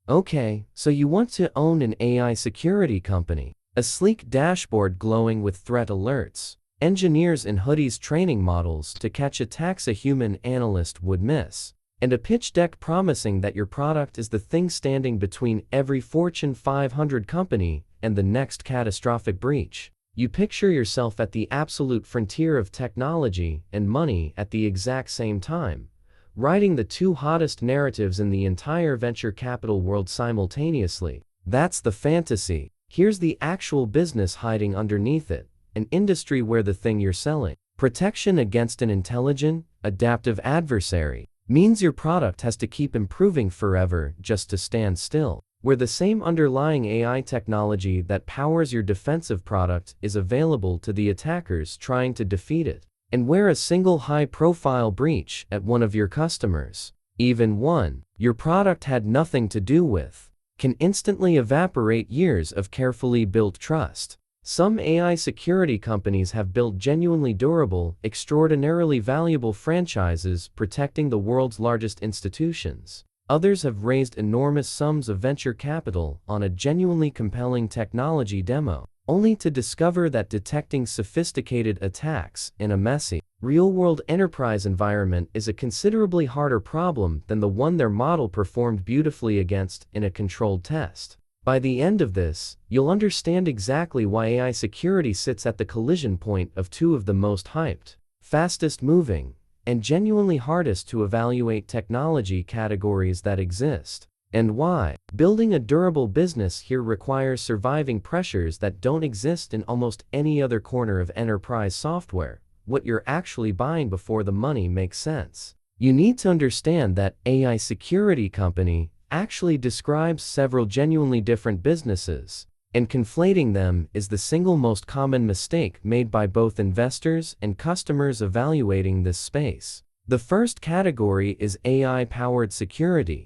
Okay, so you want to own an AI security company. A sleek dashboard glowing with threat alerts. Engineers in hoodies training models to catch attacks a human analyst would miss. And a pitch deck promising that your product is the thing standing between every Fortune 500 company and the next catastrophic breach. You picture yourself at the absolute frontier of technology and money at the exact same time, writing the two hottest narratives in the entire venture capital world simultaneously. That's the fantasy. Here's the actual business hiding underneath it, an industry where the thing you're selling, protection against an intelligent, adaptive adversary, means your product has to keep improving forever just to stand still. Where the same underlying AI technology that powers your defensive product is available to the attackers trying to defeat it. And where a single high-profile breach at one of your customers, even one your product had nothing to do with, can instantly evaporate years of carefully built trust. Some AI security companies have built genuinely durable, extraordinarily valuable franchises protecting the world's largest institutions. Others have raised enormous sums of venture capital on a genuinely compelling technology demo, only to discover that detecting sophisticated attacks in a messy, real-world enterprise environment is a considerably harder problem than the one their model performed beautifully against in a controlled test. By the end of this, you'll understand exactly why AI security sits at the collision point of two of the most hyped, fastest-moving, and genuinely hardest to evaluate technology categories that exist. And why building a durable business here requires surviving pressures that don't exist in almost any other corner of enterprise software. What you're actually buying before the money makes sense. You need to understand that AI security company actually describes several genuinely different businesses, and conflating them is the single most common mistake made by both investors and customers evaluating this space. The first category is AI-powered security.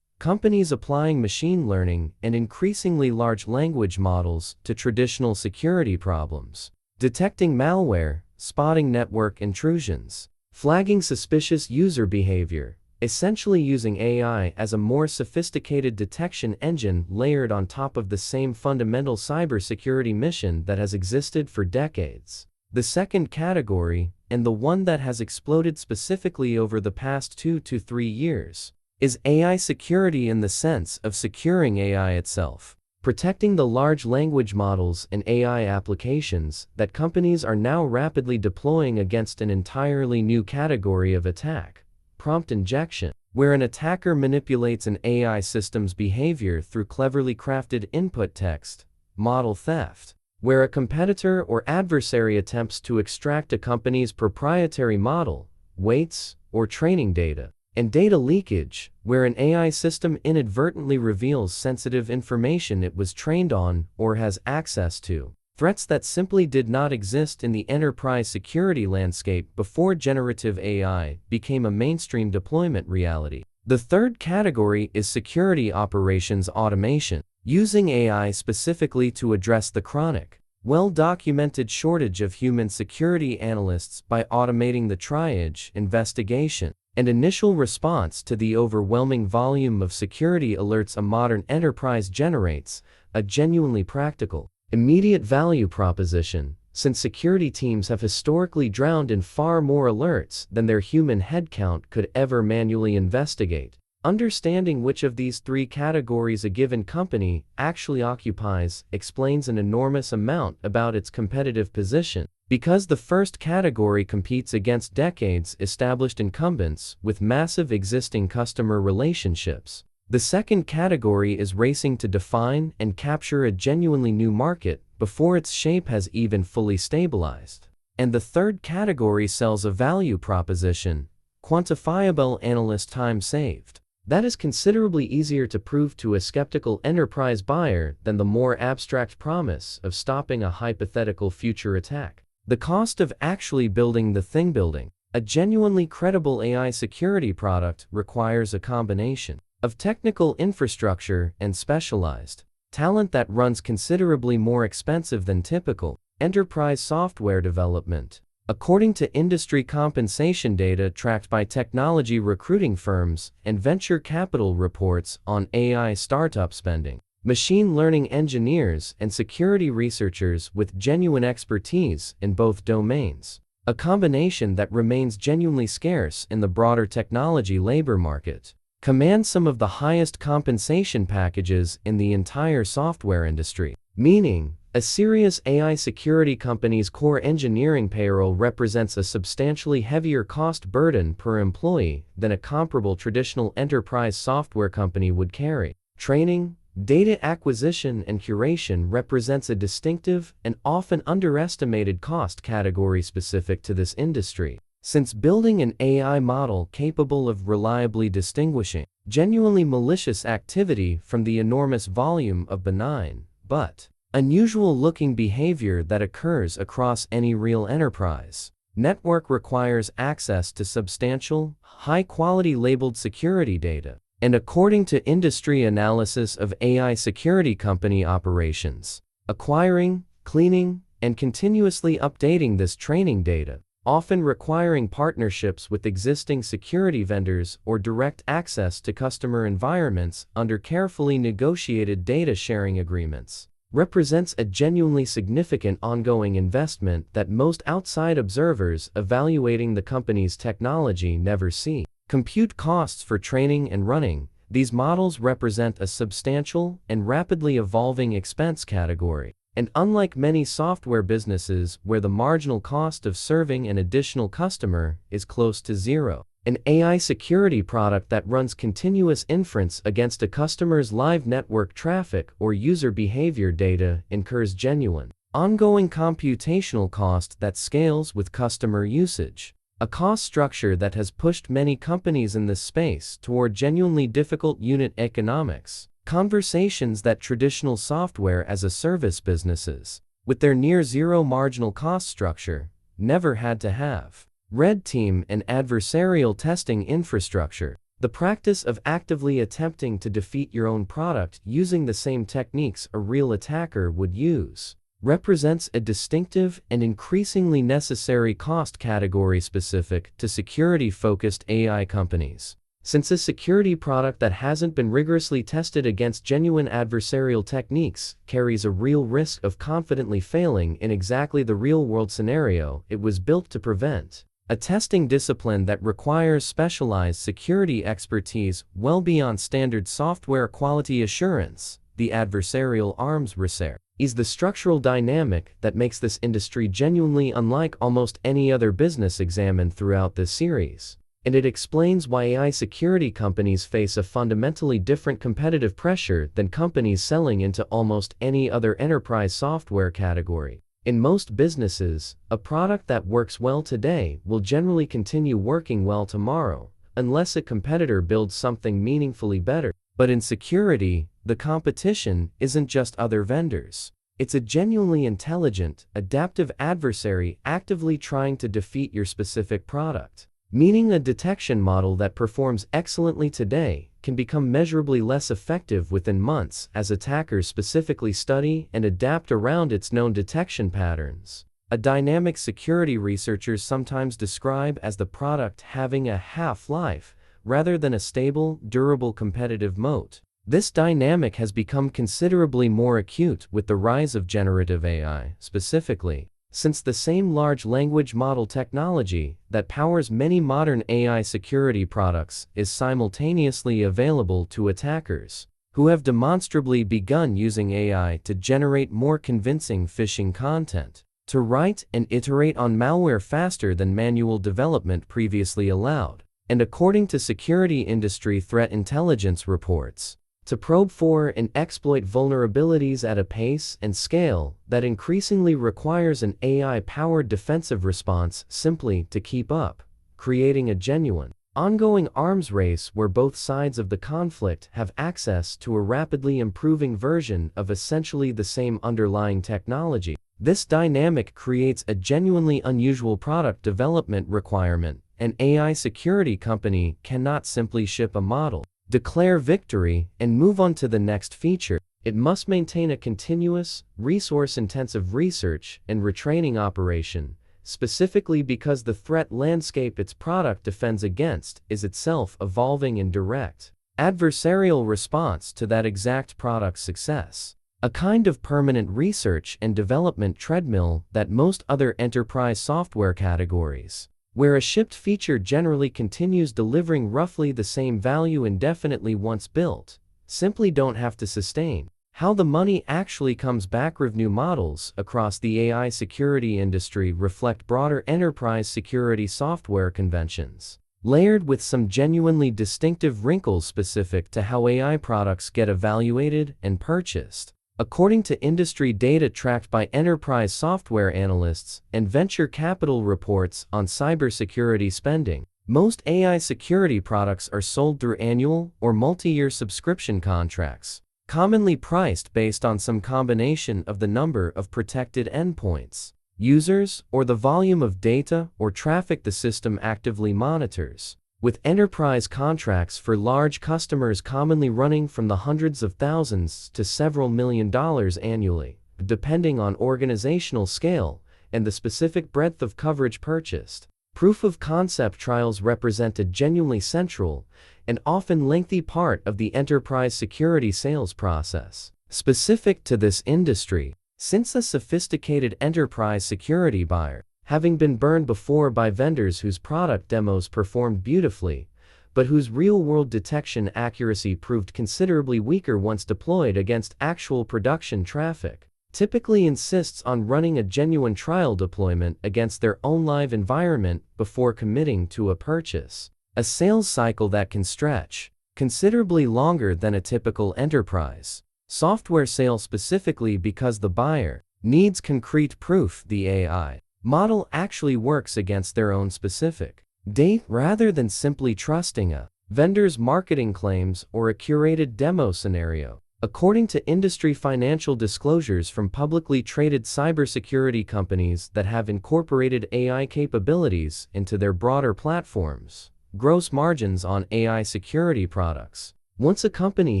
Companies applying machine learning and increasingly large language models to traditional security problems, detecting malware, spotting network intrusions, flagging suspicious user behavior, essentially using AI as a more sophisticated detection engine layered on top of the same fundamental cybersecurity mission that has existed for decades. The second category, and the one that has exploded specifically over the past 2 to 3 years, is AI security in the sense of securing AI itself, protecting the large language models and AI applications that companies are now rapidly deploying against an entirely new category of attack: prompt injection, where an attacker manipulates an AI system's behavior through cleverly crafted input text; model theft, where a competitor or adversary attempts to extract a company's proprietary model, weights, or training data; and data leakage, where an AI system inadvertently reveals sensitive information it was trained on or has access to. Threats that simply did not exist in the enterprise security landscape before generative AI became a mainstream deployment reality. The third category is security operations automation, using AI specifically to address the chronic, well-documented shortage of human security analysts by automating the triage, investigation, and initial response to the overwhelming volume of security alerts a modern enterprise generates. A genuinely practical, immediate value proposition, since security teams have historically drowned in far more alerts than their human headcount could ever manually investigate. Understanding which of these three categories a given company actually occupies explains an enormous amount about its competitive position. Because the first category competes against decades-established incumbents with massive existing customer relationships, the second category is racing to define and capture a genuinely new market before its shape has even fully stabilized. And the third category sells a value proposition, quantifiable analyst time saved, that is considerably easier to prove to a skeptical enterprise buyer than the more abstract promise of stopping a hypothetical future attack. The cost of actually building the thing. Building a genuinely credible AI security product requires a combination of technical infrastructure and specialized talent that runs considerably more expensive than typical enterprise software development. According to industry compensation data tracked by technology recruiting firms and venture capital reports on AI startup spending, machine learning engineers and security researchers with genuine expertise in both domains, a combination that remains genuinely scarce in the broader technology labor market, command some of the highest compensation packages in the entire software industry. Meaning, a serious AI security company's core engineering payroll represents a substantially heavier cost burden per employee than a comparable traditional enterprise software company would carry. Training, data acquisition, and curation represents a distinctive and often underestimated cost category specific to this industry, since building an AI model capable of reliably distinguishing genuinely malicious activity from the enormous volume of benign, but unusual-looking behavior that occurs across any real enterprise network requires access to substantial, high-quality labeled security data. And according to industry analysis of AI security company operations, acquiring, cleaning, and continuously updating this training data, often requiring partnerships with existing security vendors or direct access to customer environments under carefully negotiated data sharing agreements, represents a genuinely significant ongoing investment that most outside observers evaluating the company's technology never see. Compute costs for training and running these models represent a substantial and rapidly evolving expense category. And unlike many software businesses where the marginal cost of serving an additional customer is close to zero, an AI security product that runs continuous inference against a customer's live network traffic or user behavior data incurs genuine, ongoing computational cost that scales with customer usage. A cost structure that has pushed many companies in this space toward genuinely difficult unit economics, conversations that traditional software as a service businesses, with their near zero marginal cost structure, never had to have. Red team and adversarial testing infrastructure, the practice of actively attempting to defeat your own product using the same techniques a real attacker would use, represents a distinctive and increasingly necessary cost category specific to security-focused AI companies. Since a security product that hasn't been rigorously tested against genuine adversarial techniques carries a real risk of confidently failing in exactly the real-world scenario it was built to prevent. A testing discipline that requires specialized security expertise well beyond standard software quality assurance, the adversarial arms race, is the structural dynamic that makes this industry genuinely unlike almost any other business examined throughout this series. And it explains why AI security companies face a fundamentally different competitive pressure than companies selling into almost any other enterprise software category. In most businesses, a product that works well today will generally continue working well tomorrow, unless a competitor builds something meaningfully better. But in security, the competition isn't just other vendors. It's a genuinely intelligent, adaptive adversary actively trying to defeat your specific product. Meaning a detection model that performs excellently today can become measurably less effective within months as attackers specifically study and adapt around its known detection patterns. A dynamic security researchers sometimes describe as the product having a half-life rather than a stable, durable competitive moat. This dynamic has become considerably more acute with the rise of generative AI, specifically, since the same large language model technology that powers many modern AI security products is simultaneously available to attackers, who have demonstrably begun using AI to generate more convincing phishing content, to write and iterate on malware faster than manual development previously allowed, and according to security industry threat intelligence reports, to probe for and exploit vulnerabilities at a pace and scale that increasingly requires an AI-powered defensive response simply to keep up, creating a genuine, ongoing arms race where both sides of the conflict have access to a rapidly improving version of essentially the same underlying technology. This dynamic creates a genuinely unusual product development requirement. An AI security company cannot simply ship a model, declare victory, and move on to the next feature. It must maintain a continuous, resource-intensive research and retraining operation, specifically because the threat landscape its product defends against is itself evolving in direct, adversarial response to that exact product's success. A kind of permanent research and development treadmill that most other enterprise software categories, where a shipped feature generally continues delivering roughly the same value indefinitely once built, simply don't have to sustain. How the money actually comes back. Revenue models across the AI security industry reflect broader enterprise security software conventions, layered with some genuinely distinctive wrinkles specific to how AI products get evaluated and purchased. According to industry data tracked by enterprise software analysts and venture capital reports on cybersecurity spending, most AI security products are sold through annual or multi-year subscription contracts, commonly priced based on some combination of the number of protected endpoints, users, or the volume of data or traffic the system actively monitors, with enterprise contracts for large customers commonly running from the hundreds of thousands to several $1 million annually, depending on organizational scale and the specific breadth of coverage purchased. Proof of concept trials represent a genuinely central and often lengthy part of the enterprise security sales process. Specific to this industry, since a sophisticated enterprise security buyer, having been burned before by vendors whose product demos performed beautifully, but whose real-world detection accuracy proved considerably weaker once deployed against actual production traffic, typically insists on running a genuine trial deployment against their own live environment before committing to a purchase. A sales cycle that can stretch considerably longer than a typical enterprise software sale, specifically because the buyer needs concrete proof the AI model actually works against their own specific data, rather than simply trusting a vendor's marketing claims or a curated demo scenario. According to industry financial disclosures from publicly traded cybersecurity companies that have incorporated AI capabilities into their broader platforms, gross margins on AI security products, once a company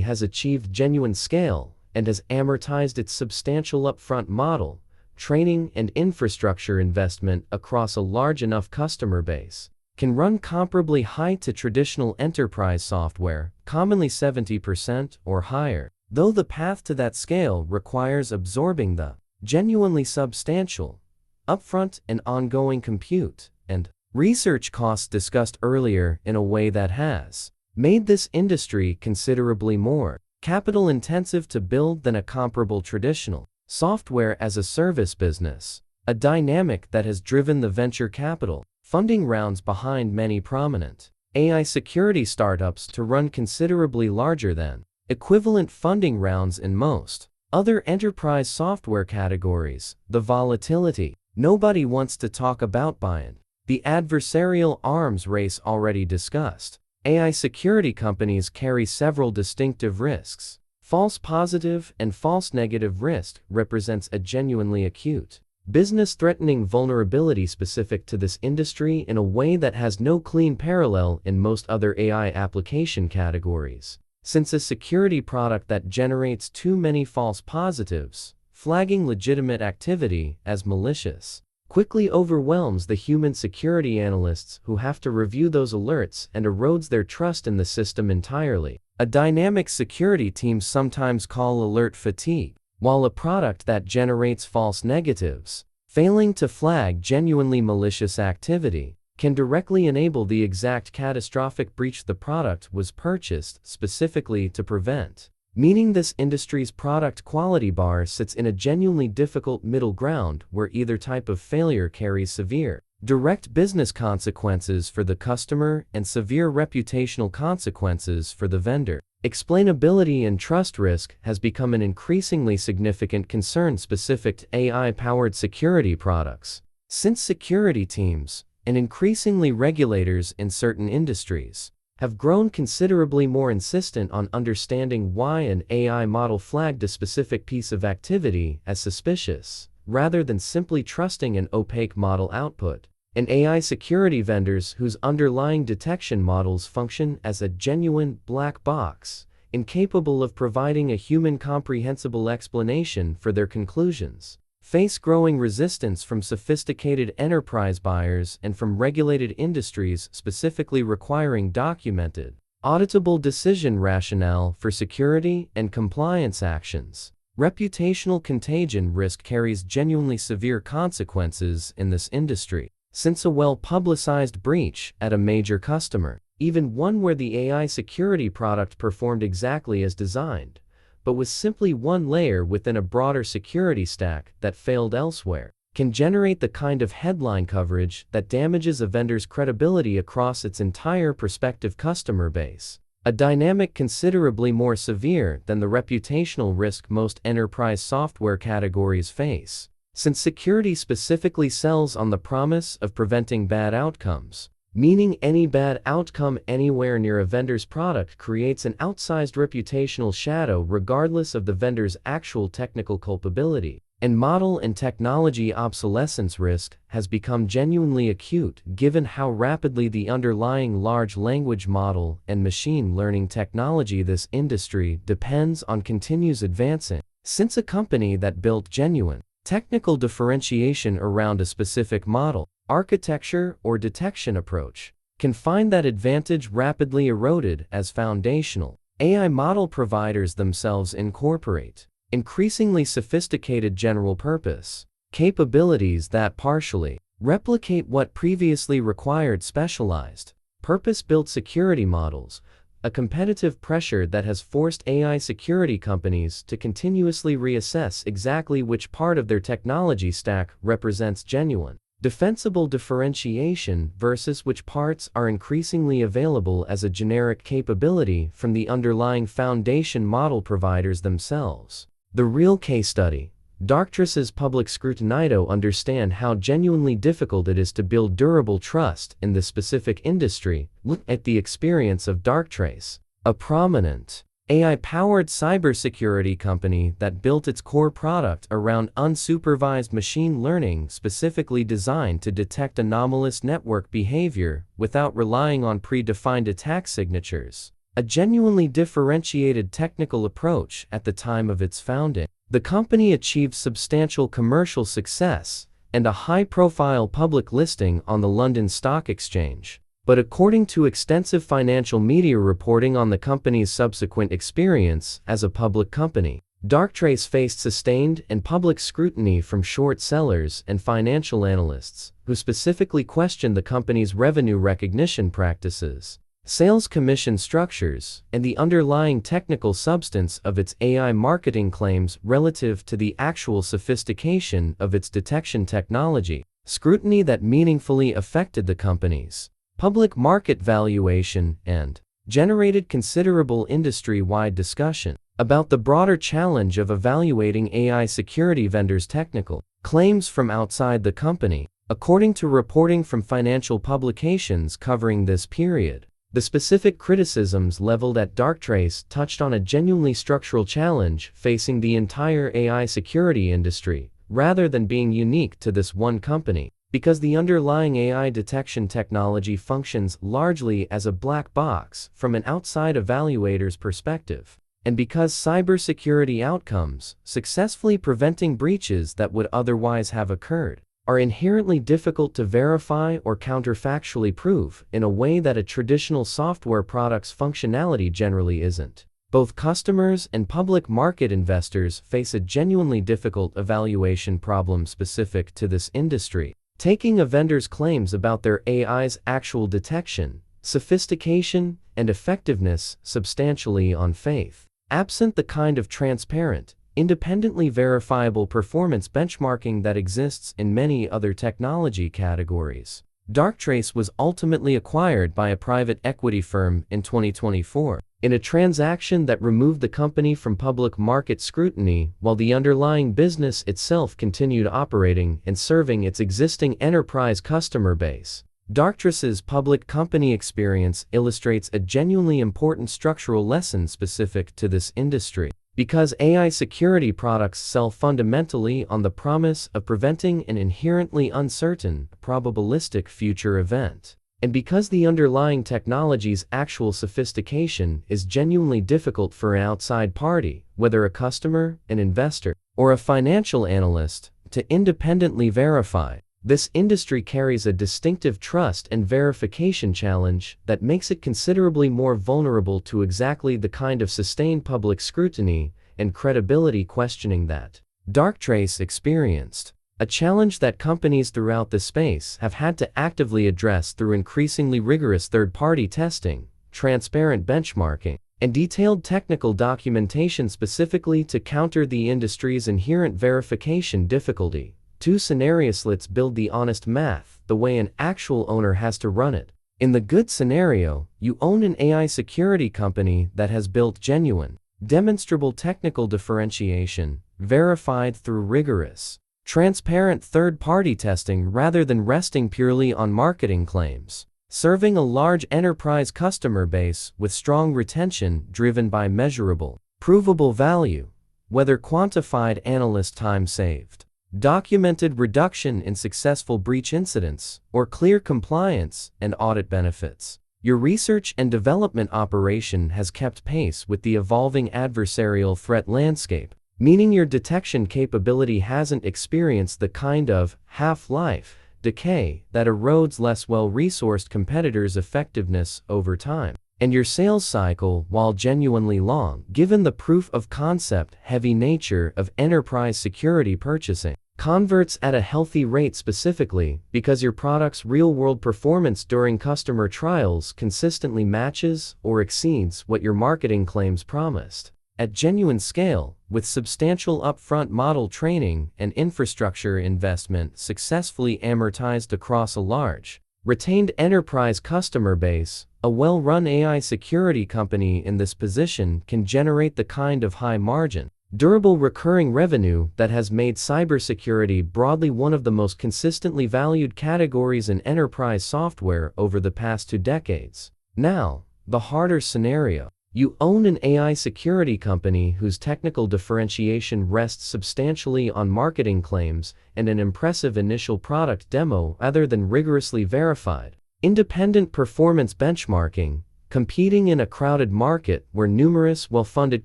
has achieved genuine scale and has amortized its substantial upfront model, training and infrastructure investment across a large enough customer base, can run comparably high to traditional enterprise software, commonly 70% or higher, though the path to that scale requires absorbing the genuinely substantial, upfront and ongoing compute and research costs discussed earlier in a way that has made this industry considerably more capital-intensive to build than a comparable traditional software as a service business, a dynamic that has driven the venture capital funding rounds behind many prominent AI security startups to run considerably larger than equivalent funding rounds in most other enterprise software categories. The volatility nobody wants to talk about buying the adversarial arms race already discussed. AI security companies carry several distinctive risks. False positive and false negative risk represents a genuinely acute, business-threatening vulnerability specific to this industry in a way that has no clean parallel in most other AI application categories. Since a security product that generates too many false positives, flagging legitimate activity as malicious, quickly overwhelms the human security analysts who have to review those alerts and erodes their trust in the system entirely. A dynamic security team sometimes call alert fatigue, while a product that generates false negatives, failing to flag genuinely malicious activity, can directly enable the exact catastrophic breach the product was purchased specifically to prevent. Meaning this industry's product quality bar sits in a genuinely difficult middle ground where either type of failure carries severe, direct business consequences for the customer and severe reputational consequences for the vendor. Explainability and trust risk has become an increasingly significant concern specific to AI-powered security products. Since security teams, and increasingly regulators in certain industries, have grown considerably more insistent on understanding why an AI model flagged a specific piece of activity as suspicious, rather than simply trusting an opaque model output. And AI security vendors whose underlying detection models function as a genuine black box, incapable of providing a human comprehensible explanation for their conclusions, face growing resistance from sophisticated enterprise buyers and from regulated industries specifically requiring documented, auditable decision rationale for security and compliance actions. Reputational contagion risk carries genuinely severe consequences in this industry, since a well-publicized breach at a major customer, even one where the AI security product performed exactly as designed, but was simply one layer within a broader security stack that failed elsewhere, can generate the kind of headline coverage that damages a vendor's credibility across its entire prospective customer base. A dynamic considerably more severe than the reputational risk most enterprise software categories face, since security specifically sells on the promise of preventing bad outcomes, meaning any bad outcome anywhere near a vendor's product creates an outsized reputational shadow regardless of the vendor's actual technical culpability, and model and technology obsolescence risk has become genuinely acute given how rapidly the underlying large language model and machine learning technology this industry depends on continues advancing. Since a company that built genuine technical differentiation around a specific model, architecture, or detection approach can find that advantage rapidly eroded as foundational AI model providers themselves incorporate increasingly sophisticated general-purpose capabilities that partially replicate what previously required specialized, purpose-built security models, a competitive pressure that has forced AI security companies to continuously reassess exactly which part of their technology stack represents genuine, defensible differentiation versus which parts are increasingly available as a generic capability from the underlying foundation model providers themselves. The real case study, Darktrace's public scrutiny to understand how genuinely difficult it is to build durable trust in this specific industry. Look at the experience of Darktrace, a prominent AI-powered cybersecurity company that built its core product around unsupervised machine learning specifically designed to detect anomalous network behavior without relying on predefined attack signatures, a genuinely differentiated technical approach at the time of its founding. The company achieved substantial commercial success and a high-profile public listing on the London Stock Exchange. But according to extensive financial media reporting on the company's subsequent experience as a public company, Darktrace faced sustained and public scrutiny from short sellers and financial analysts, who specifically questioned the company's revenue recognition practices, sales commission structures, and the underlying technical substance of its AI marketing claims relative to the actual sophistication of its detection technology, scrutiny that meaningfully affected the company's public market valuation and generated considerable industry-wide discussion about the broader challenge of evaluating AI security vendors' technical claims from outside the company. According to reporting from financial publications covering this period, the specific criticisms leveled at Darktrace touched on a genuinely structural challenge facing the entire AI security industry, rather than being unique to this one company. Because the underlying AI detection technology functions largely as a black box from an outside evaluator's perspective, and because cybersecurity outcomes, successfully preventing breaches that would otherwise have occurred, are inherently difficult to verify or counterfactually prove in a way that a traditional software product's functionality generally isn't. Both customers and public market investors face a genuinely difficult evaluation problem specific to this industry, taking a vendor's claims about their AI's actual detection, sophistication, and effectiveness substantially on faith, absent the kind of transparent, independently verifiable performance benchmarking that exists in many other technology categories. Darktrace was ultimately acquired by a private equity firm in 2024, in a transaction that removed the company from public market scrutiny while the underlying business itself continued operating and serving its existing enterprise customer base. Darktrace's public company experience illustrates a genuinely important structural lesson specific to this industry. Because AI security products sell fundamentally on the promise of preventing an inherently uncertain, probabilistic future event, and because the underlying technology's actual sophistication is genuinely difficult for an outside party, whether a customer, an investor, or a financial analyst, to independently verify. This industry carries a distinctive trust and verification challenge that makes it considerably more vulnerable to exactly the kind of sustained public scrutiny and credibility questioning that Darktrace experienced. A challenge that companies throughout the space have had to actively address through increasingly rigorous third-party testing, transparent benchmarking, and detailed technical documentation specifically to counter the industry's inherent verification difficulty. Two scenarios. Let's build the honest math the way an actual owner has to run it. In the good scenario, you own an AI security company that has built genuine, demonstrable technical differentiation, verified through rigorous, transparent third-party testing rather than resting purely on marketing claims, serving a large enterprise customer base with strong retention driven by measurable, provable value, whether quantified analyst time saved, documented reduction in successful breach incidents, or clear compliance and audit benefits. Your research and development operation has kept pace with the evolving adversarial threat landscape, meaning your detection capability hasn't experienced the kind of half-life decay that erodes less well-resourced competitors' effectiveness over time. And your sales cycle, while genuinely long, given the proof-of-concept heavy nature of enterprise security purchasing, converts at a healthy rate specifically because your product's real-world performance during customer trials consistently matches or exceeds what your marketing claims promised. At genuine scale, with substantial upfront model training and infrastructure investment successfully amortized across a large, retained enterprise customer base, a well-run AI security company in this position can generate the kind of high-margin, durable recurring revenue that has made cybersecurity broadly one of the most consistently valued categories in enterprise software over the past 2 decades. Now, the harder scenario. You own an AI security company whose technical differentiation rests substantially on marketing claims and an impressive initial product demo rather than rigorously verified, independent performance benchmarking, competing in a crowded market where numerous well-funded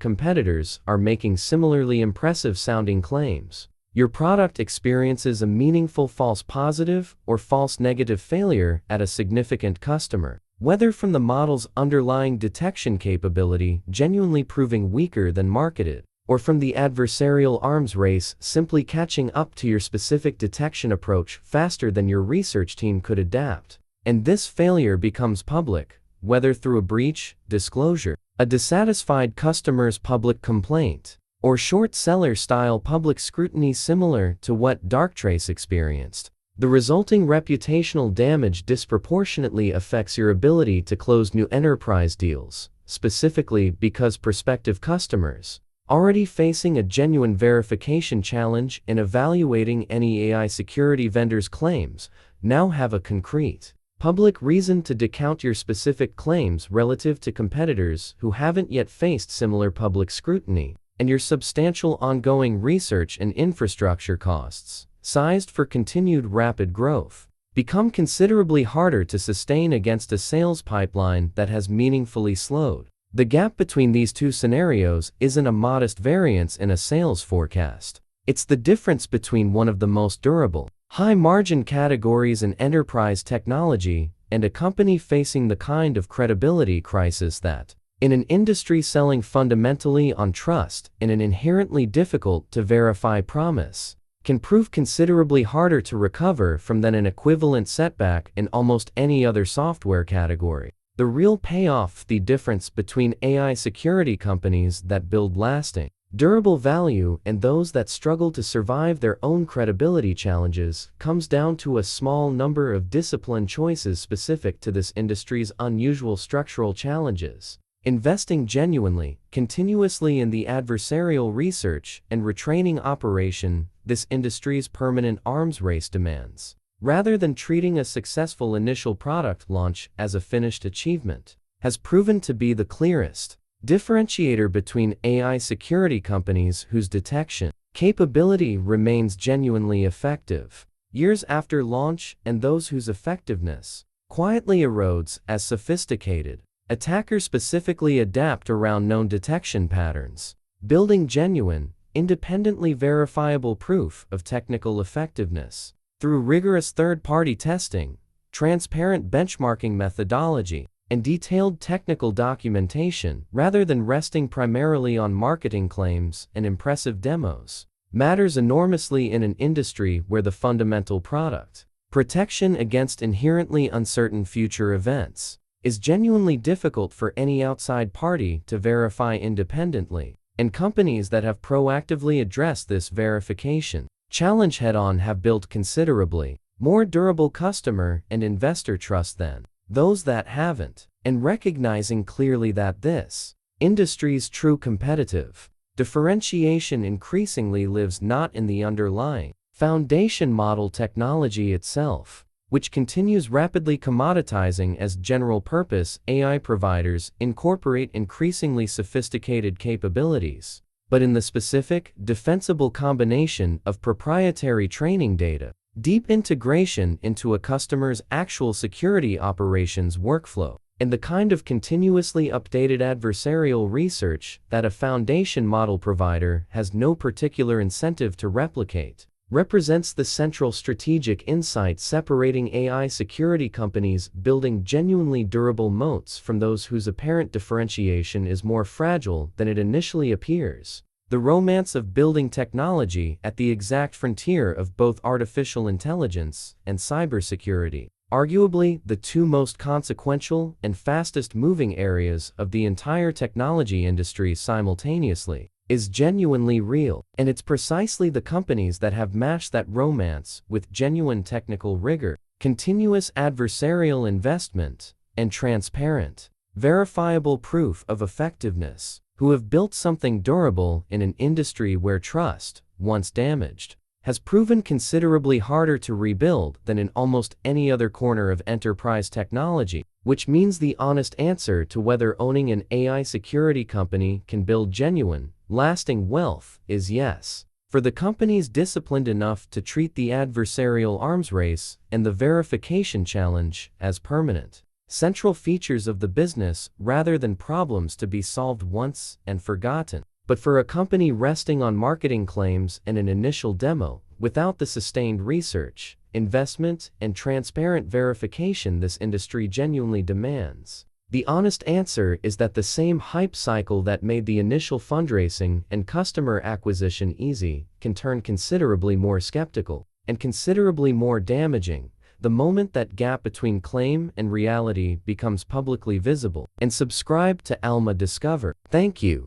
competitors are making similarly impressive-sounding claims. Your product experiences a meaningful false positive or false negative failure at a significant customer, whether from the model's underlying detection capability genuinely proving weaker than marketed, or from the adversarial arms race simply catching up to your specific detection approach faster than your research team could adapt. And this failure becomes public, whether through a breach, disclosure, a dissatisfied customer's public complaint, or short seller-style public scrutiny similar to what Darktrace experienced. The resulting reputational damage disproportionately affects your ability to close new enterprise deals, specifically because prospective customers, already facing a genuine verification challenge in evaluating any AI security vendor's claims, now have a concrete, public reason to discount your specific claims relative to competitors who haven't yet faced similar public scrutiny, and your substantial ongoing research and infrastructure costs, sized for continued rapid growth, become considerably harder to sustain against a sales pipeline that has meaningfully slowed. The gap between these two scenarios isn't a modest variance in a sales forecast. It's the difference between one of the most durable, high-margin categories in enterprise technology and a company facing the kind of credibility crisis that, in an industry selling fundamentally on trust and an inherently difficult-to-verify promise, can prove considerably harder to recover from than an equivalent setback in almost any other software category. The real payoff, the difference between AI security companies that build lasting, durable value and those that struggle to survive their own credibility challenges, comes down to a small number of discipline choices specific to this industry's unusual structural challenges. Investing genuinely, continuously in the adversarial research and retraining operation this industry's permanent arms race demands, rather than treating a successful initial product launch as a finished achievement, has proven to be the clearest differentiator between AI security companies whose detection capability remains genuinely effective years after launch and those whose effectiveness quietly erodes as sophisticated attackers specifically adapt around known detection patterns. Building genuine, independently verifiable proof of technical effectiveness. Through rigorous third-party testing, transparent benchmarking methodology, and detailed technical documentation, rather than resting primarily on marketing claims and impressive demos, matters enormously in an industry where the fundamental product, protection against inherently uncertain future events, is genuinely difficult for any outside party to verify independently, and companies that have proactively addressed this verification challenge head-on have built considerably more durable customer and investor trust than those that haven't, and recognizing clearly that this industry's true competitive differentiation increasingly lives not in the underlying foundation model technology itself, which continues rapidly commoditizing as general-purpose AI providers incorporate increasingly sophisticated capabilities, but in the specific, defensible combination of proprietary training data, deep integration into a customer's actual security operations workflow, and the kind of continuously updated adversarial research that a foundation model provider has no particular incentive to replicate, represents the central strategic insight separating AI security companies building genuinely durable moats from those whose apparent differentiation is more fragile than it initially appears. The romance of building technology at the exact frontier of both artificial intelligence and cybersecurity, arguably the two most consequential and fastest-moving areas of the entire technology industry simultaneously, is genuinely real, and it's precisely the companies that have matched that romance with genuine technical rigor, continuous adversarial investment, and transparent, verifiable proof of effectiveness, who have built something durable in an industry where trust, once damaged, has proven considerably harder to rebuild than in almost any other corner of enterprise technology, which means the honest answer to whether owning an AI security company can build genuine, lasting wealth is yes. For the companies disciplined enough to treat the adversarial arms race and the verification challenge as permanent, central features of the business rather than problems to be solved once and forgotten. But for a company resting on marketing claims and an initial demo, without the sustained research, investment, and transparent verification this industry genuinely demands, the honest answer is that the same hype cycle that made the initial fundraising and customer acquisition easy can turn considerably more skeptical and considerably more damaging the moment that gap between claim and reality becomes publicly visible. And subscribe to Alma Discover. Thank you.